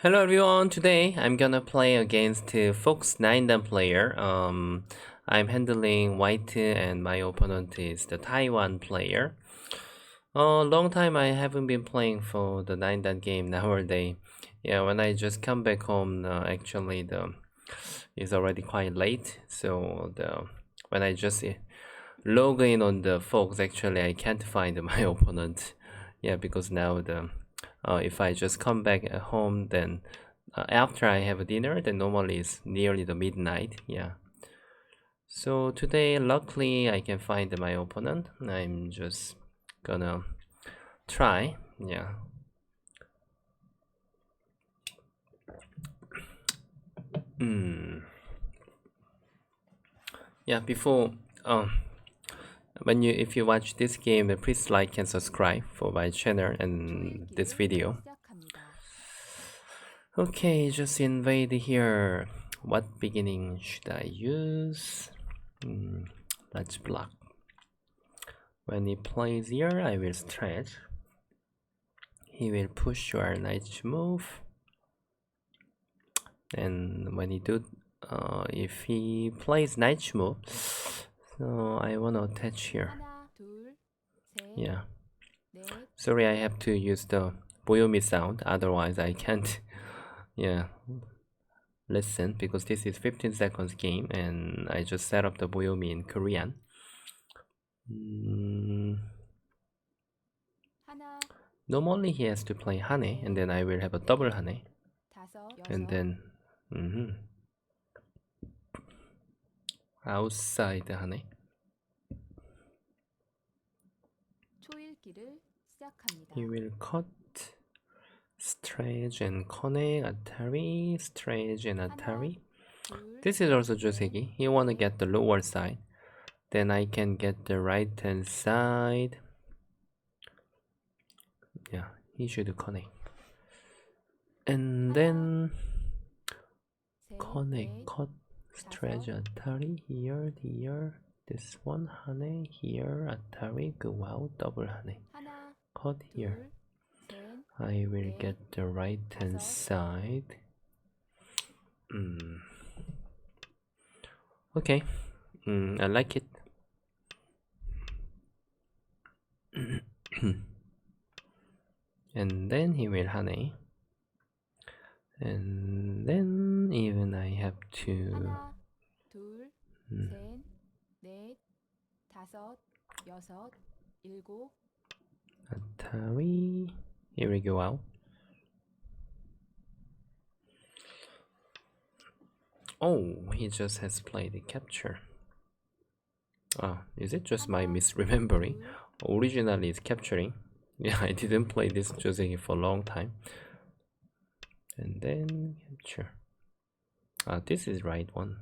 Hello everyone, today I'm gonna play against Fox 9 player. I'm handling white and my opponent is the Taiwan player. Long time I haven't been playing for the 9 game nowadays. Yeah, when I just come back home, actually it's already quite late. So when I just log in on the Fox, actually I can't find my opponent. Yeah, because now if I just come back at home, then after I have dinner, then normally it's nearly the midnight. Yeah. So today, luckily, I can find my opponent. I'm just gonna try. Yeah. Yeah. Before, if you watch this game, please like and subscribe for my channel and this video. Okay, just invade here. What beginning should I use? Let's block. When he plays here, I will stretch. He will push your knight move. And when he if he plays knight move, so I want to attach here. Yeah. Sorry, I have to use the Boyomi sound, otherwise I can't. Yeah. Listen, because this is 15 seconds game and I just set up the Boyomi in Korean. Normally he has to play Hane and then I will have a double Hane. And then outside Hane. He will cut Strange and Kone, Atari, Strange and Atari. This is also Joseki. He wanna get the lower side. Then I can get the right hand side. Yeah, he should connect. And then connect, cut, stretch Atari here, this one, Hane, here, Atari, go out, double Hane. Cut here. I will get the right hand side. Okay, I like it. And then he will Hane. And then even I have to Atari. Here we go out. Oh, he just has played the capture. Is it just my misremembering? Originally it's capturing. Yeah, I didn't play this Joseki for a long time. And then capture. This is right one.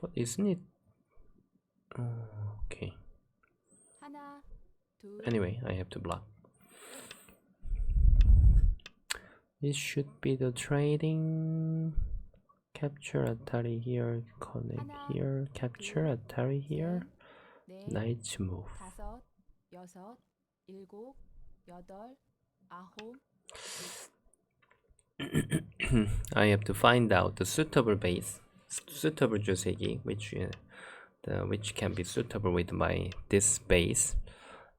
But isn't it? Okay. Anyway, I have to block. This should be the trading. Capture Atari here, connect here, capture Atari here, knight move. I have to find out the suitable base, suitable Joseki, which can be suitable with this base.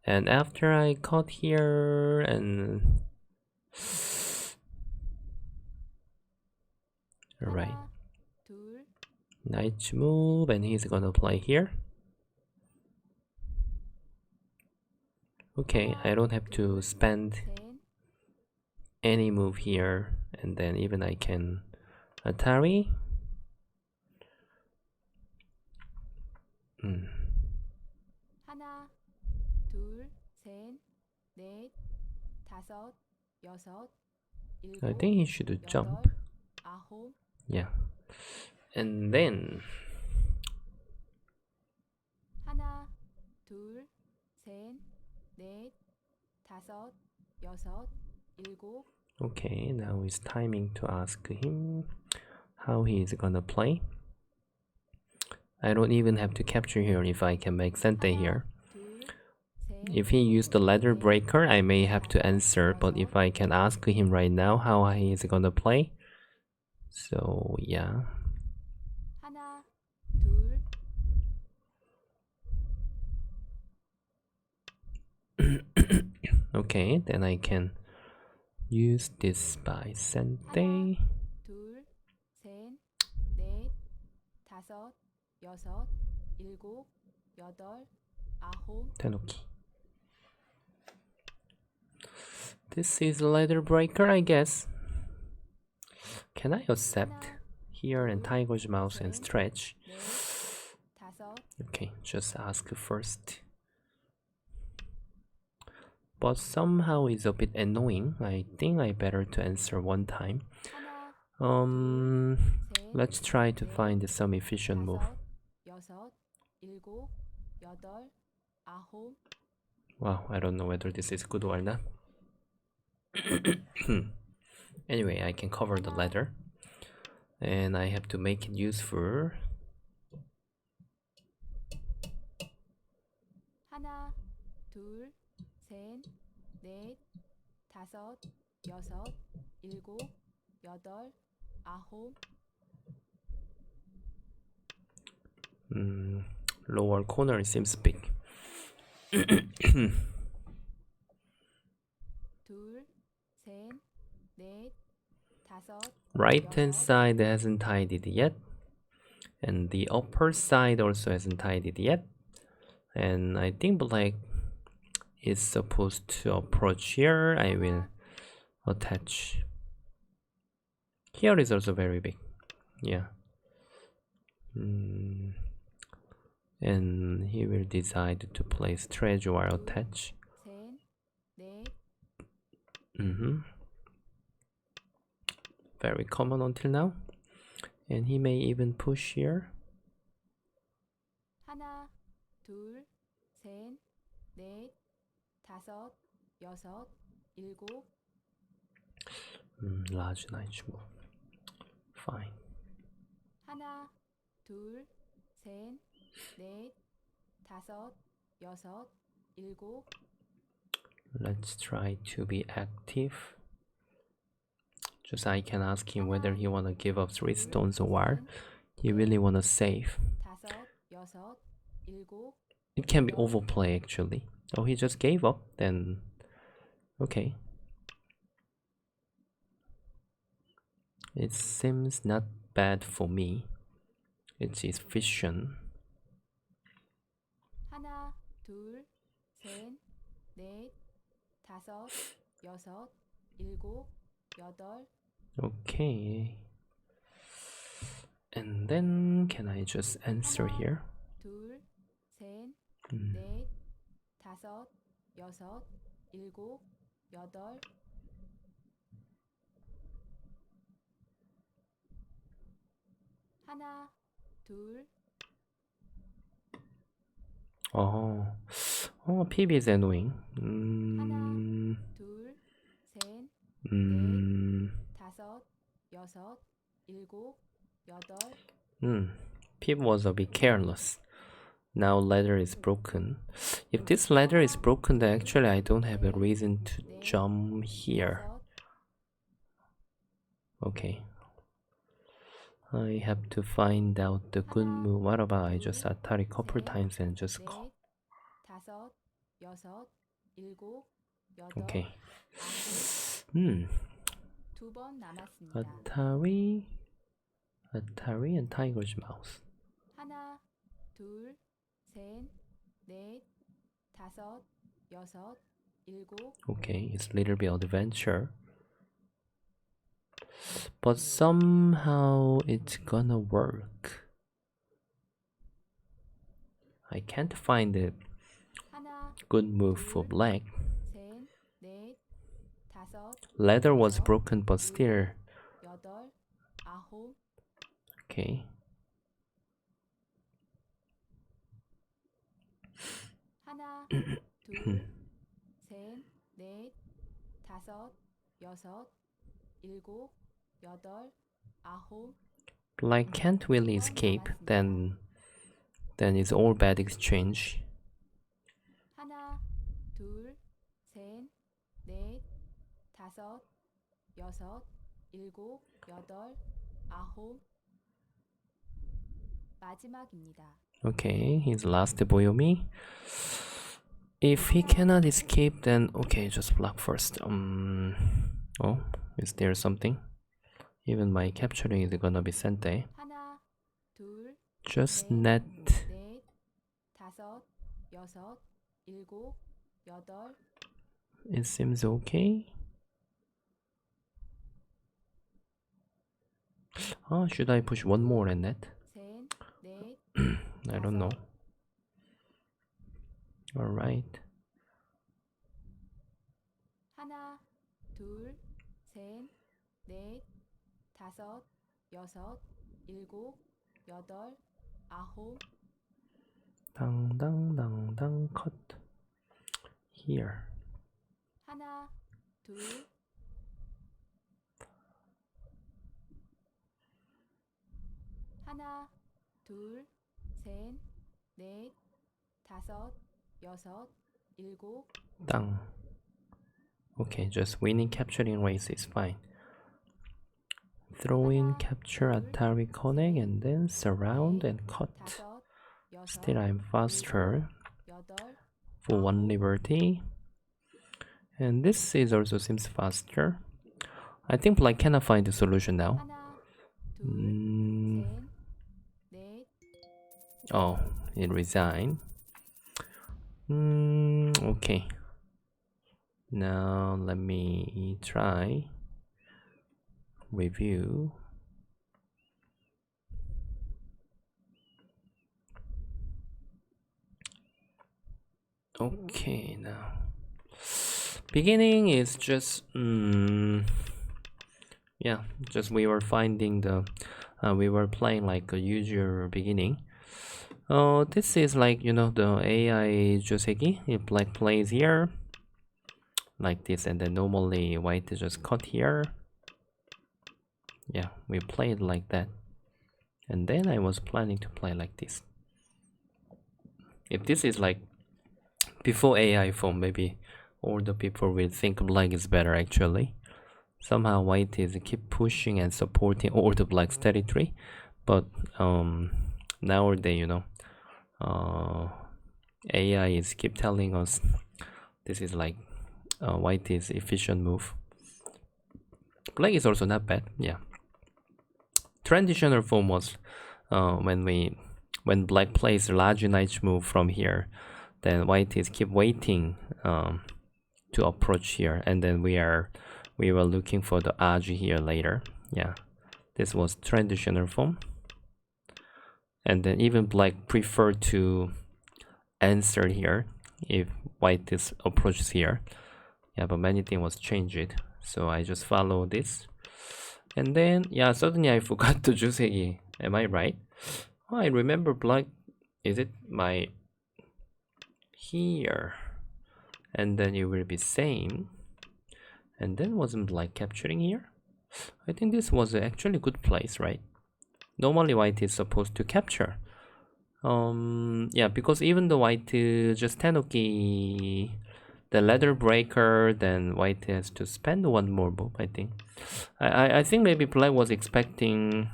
And after I cut here and right, knight move, and he's gonna play here. Okay, I don't have to spend any move here, and then even I can Atari. I think he should jump. Yeah. And then okay, now it's timing to ask him how he is gonna play. I don't even have to capture here if I can make Sente here. If he used the letter breaker, I may have to answer, but if I can ask him right now how he is gonna play, so yeah. 하나, 둘, Okay, then I can use this by 하나, Sente. 둘, 셋, 넷, 다섯, 여섯, 일곱, 여덟, 아홉. Tenuki. This is a letter breaker, I guess. Can I accept here and Tiger's mouse and stretch? 넷, 다섯. Okay, just ask first. But somehow it's a bit annoying. I think I better to answer one time. 하나, Let's try to find some efficient move. 다섯, 여섯, 일곱, 여덟, 아홉. Wow, I don't know whether this is good or not. Anyway, I can cover the letter. And I have to make it useful. 하나, 둘, 셋, 넷, 다섯, 여섯, 일곱, 여덟, 아홉. Lower corner seems big. 둘, 셋, 넷, 다섯. Right hand side hasn't tidied yet. And the upper side also hasn't tidied yet. And I think black is supposed to approach here. I will attach. Here is also very big. Yeah. And he will decide to place treasure or attach. 셋, 넷. Very common until now. And he may even push here. 하나, 둘, 셋, 넷, 다섯, 여섯, 일곱. Large knight move. Fine. 하나, 둘, 셋, 넷, 다섯, 여섯, 일곱. Let's try to be active. Just I can ask him whether he wanna give up 3 stones or he really wanna save. 다섯, 여섯, 일곱. It can be overplay actually. Oh, he just gave up, then okay. It seems not bad for me. It's efficient. 하나, 둘, 셋, 넷, 다섯, 여섯, 일곱, 여덟. Okay. And then can I just answer here? 둘, 셋, 넷, 다섯, 여섯, 일곱, 여덟. 하나, 둘. Oh, PB is annoying. 하나, 둘, 셋, 넷, 다섯, 여섯, 일곱, 여덟. PB was a bit careless. Now ladder is broken. If this ladder is broken, then actually I don't have a reason to jump here. Okay. I have to find out the good move. What about I just Atari couple times and just call? 다섯, 여섯, 일곱, 여덟. Okay. 두번 남았습니다. Atari and Tiger's mouse. 하나, 둘, 셋, 넷, 다섯, 여섯, 일곱. Okay, it's a little bit adventure. But somehow it's gonna work. I can't find a good move for black. 셋, 넷, 다섯. Ladder was broken, but still. 여덟, 아홉. Okay. 하나, 둘, 셋, 넷, 다섯, 여섯, 일곱, 여덟, 아홉. Black can't really escape, then it's all bad exchange. 하나, 둘, 셋, 넷, 다섯, 여섯, 일곱, 여덟, 아홉. 마지막입니다. Okay, he's last Boyomi. If he cannot escape, then okay, just block first. Oh, is there something? Even my capturing is gonna be sente. 하나, 둘, Just 셋, net. 넷, 다섯, 여섯, 일곱, 여덟. It seems okay. Oh, should I push one more and net? 셋, 넷, I don't know. Alright. 하나, 둘, 셋, 넷, 다섯, 여섯, 일곱, 여덟, 아홉. Dang, cut. Here. 하나, 둘, 하나, 둘, 셋, 넷, 다섯, 여섯, 일곱. Dang. Okay, just winning capturing race is fine. Throw in, capture, Atari connect, and then surround and cut. 다섯, 여섯, Still I'm faster 여덟. for one liberty. And this is also seems faster. I think Black cannot find the solution now. 하나, 둘, 셋, 넷. Oh, it resigned. Okay. Now let me try review. Okay, now beginning is just yeah, just we were finding the we were playing like a usual beginning. This is like, you know, the AI joseki. If Black plays here like this, and then normally white is just cut here. Yeah, we played like that, and then I was planning to play like this. If this is like before AI form, maybe all the people will think Black is better actually. Somehow white is keep pushing and supporting all the Black's territory, but nowadays, you know, AI is keep telling us this is like white is efficient move. Black is also not bad. Yeah, traditional form was when Black plays large knight move from here, then white is keep waiting to approach here, and then we were looking for the edge here later. Yeah, this was traditional form, and then even Black preferred to answer here if white is approaches here. Yeah, but many things was changed, so I just follow this. And then yeah, suddenly I forgot the Juseki. Am I right? Oh, I remember Black. Is it my here? And then it will be same. And then wasn't Black capturing here? I think this was actually good place, right? Normally white is supposed to capture. Yeah, because even the white just Tenoki the ladder breaker, then white has to spend one more move, I think. I think maybe Black was expecting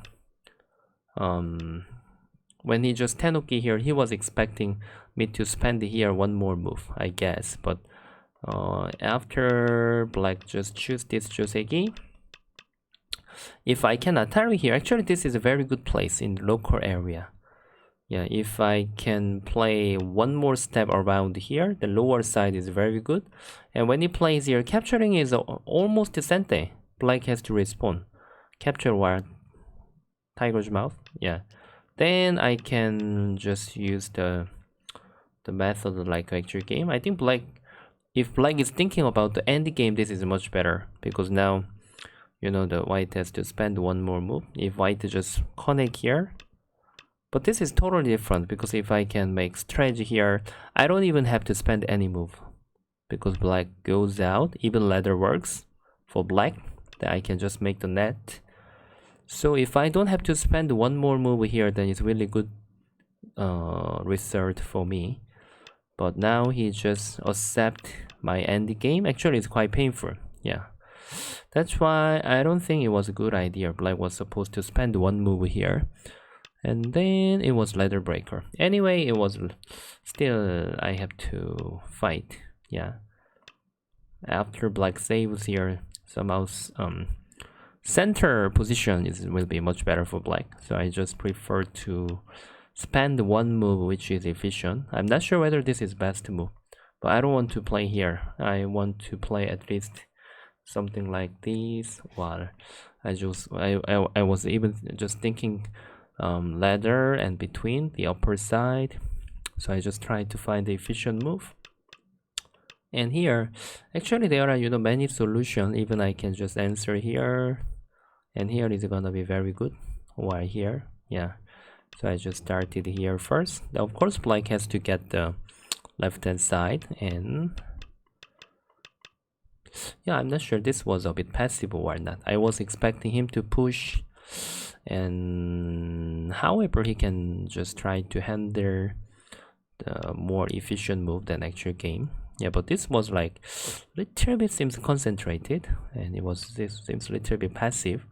when he just Tenoki here, he was expecting me to spend here one more move, I guess. But after Black just choose this Joseki, if I can Atari here, actually this is a very good place in the local area. Yeah, if I can play one more step around here, the lower side is very good. And when he plays here, capturing is almost sente. Black has to respawn. Capture while Tiger's Mouth. Yeah. Then I can just use the method like actual game. I think Black, if Black is thinking about the end game, this is much better. Because now, you know, the white has to spend one more move. If white just connect here, but this is totally different, because if I can make strategy here, I don't even have to spend any move. Because Black goes out, even ladder works for Black, then I can just make the net. So if I don't have to spend one more move here, then it's really good result for me. but now he just accept my end game. Actually, it's quite painful. Yeah, that's why I don't think it was a good idea. Black was supposed to spend one move here, and then it was ladder breaker. Anyway, it was still I have to fight. Yeah, after black saves here, somehow center position will be much better for black. So I just prefer to spend one move which is efficient. I'm not sure whether this is best move, but I don't want to play here. I want to play at least something like this. Well, I was even just thinking ladder and between the upper side. So I just tried to find the efficient move. And here, actually there are many solutions. Even I can just answer here, and here is gonna be very good. While here, yeah. So I just started here first. Now, of course, black has to get the left hand side, and yeah, I'm not sure this was a bit passive or not. I was expecting him to push, and however, he can just try to handle the more efficient move than actual game. Yeah, but this was like little bit seems concentrated, and this seems a little bit passive,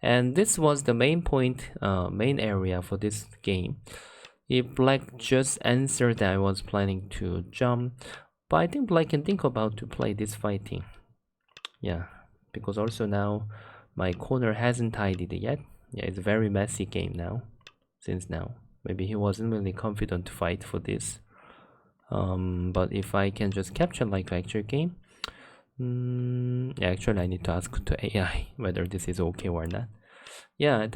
and this was the main point, main area for this game. If black just answered that I was planning to jump, but I think black can think about to play this fighting. Yeah, because also now my corner hasn't tidied yet. Yeah, it's a very messy game now. Since now, maybe he wasn't really confident to fight for this. But if I can just capture like actual game, yeah, actually I need to ask to AI whether this is okay or not. Yeah,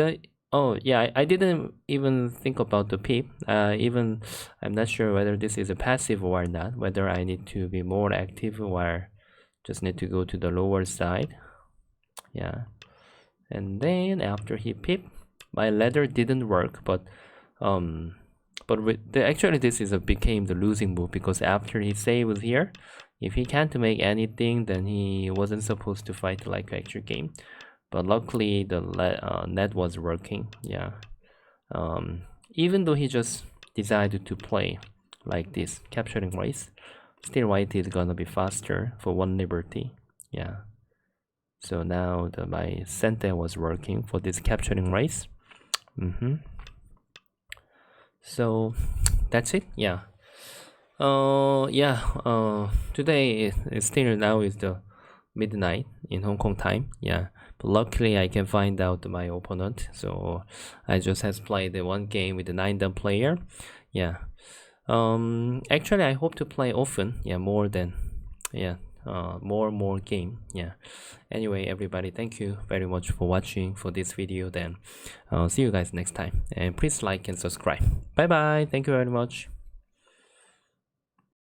I didn't even think about the pip. Even I'm not sure whether this is a passive or not, whether I need to be more active or just need to go to the lower side. Yeah, and then after he pip, my ladder didn't work, but actually this is became the losing move, because after he saved here, if he can't make anything, then he wasn't supposed to fight like actual game. But luckily the net was working. Yeah, even though he just decided to play like this capturing race, still white is gonna be faster for one liberty. Yeah, so now my center was working for this capturing race. So that's it. Yeah. Today is still now is the midnight in Hong Kong time. Yeah, but luckily I can find out my opponent. So I just has played the one game with the 9-down player. Yeah. Actually I hope to play often. Yeah, more than more game. Yeah. Anyway, everybody, thank you very much for watching for this video. Then see you guys next time, and please like and subscribe. Bye bye. Thank you very much.